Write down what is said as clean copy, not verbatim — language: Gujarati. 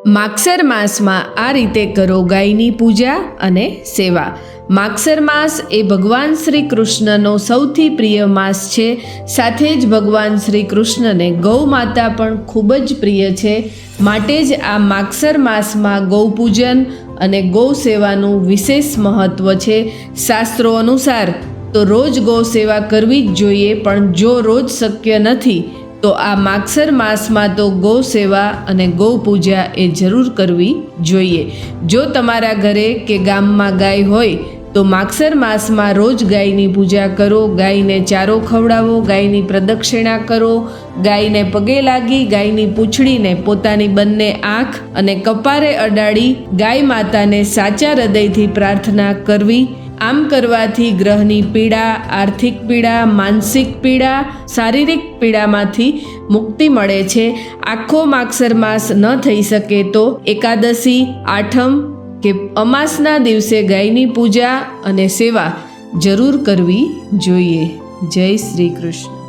માગસર માસમાં આ રીતે કરો ગાયની પૂજા અને સેવા. માગસર માસ એ ભગવાન શ્રી કૃષ્ણનો સૌથી પ્રિય માસ છે. સાથે જ ભગવાન શ્રી કૃષ્ણને ગૌ માતા પણ ખૂબ જ પ્રિય છે. માટે જ આ માગસર માસમાં ગૌપૂજન અને ગૌ સેવાનું વિશેષ મહત્ત્વ છે. શાસ્ત્રો અનુસાર તો રોજ ગૌ સેવા કરવી જ જોઈએ, પણ જો રોજ શક્ય નથી તો આ માગસર માસમાં તો ગૌ સેવા અને ગૌ પૂજા એ જરૂર કરવી જોઈએ. જો તમારા ઘરે કે ગામમાં ગાય હોય તો માગસર માસમાં રોજ ગાયની પૂજા કરો, ગાયને ચારો ખવડાવો, ગાયની પ્રદક્ષિણા કરો, ગાયને પગે લાગી ગાયની પૂંછડીને પોતાની બંને આંખ અને કપારે અડાડી ગાય માતાને સાચા હૃદયથી પ્રાર્થના કરવી. આમ કરવાથી ગ્રહની પીડા, આર્થિક પીડા, માનસિક પીડા, શારીરિક પીડામાંથી મુક્તિ મળે છે. આખો માગસર માસ ન થઈ શકે તો એકાદશી, આઠમ કે અમાસના દિવસે ગાયની પૂજા અને સેવા જરૂર કરવી જોઈએ. જય શ્રી કૃષ્ણ.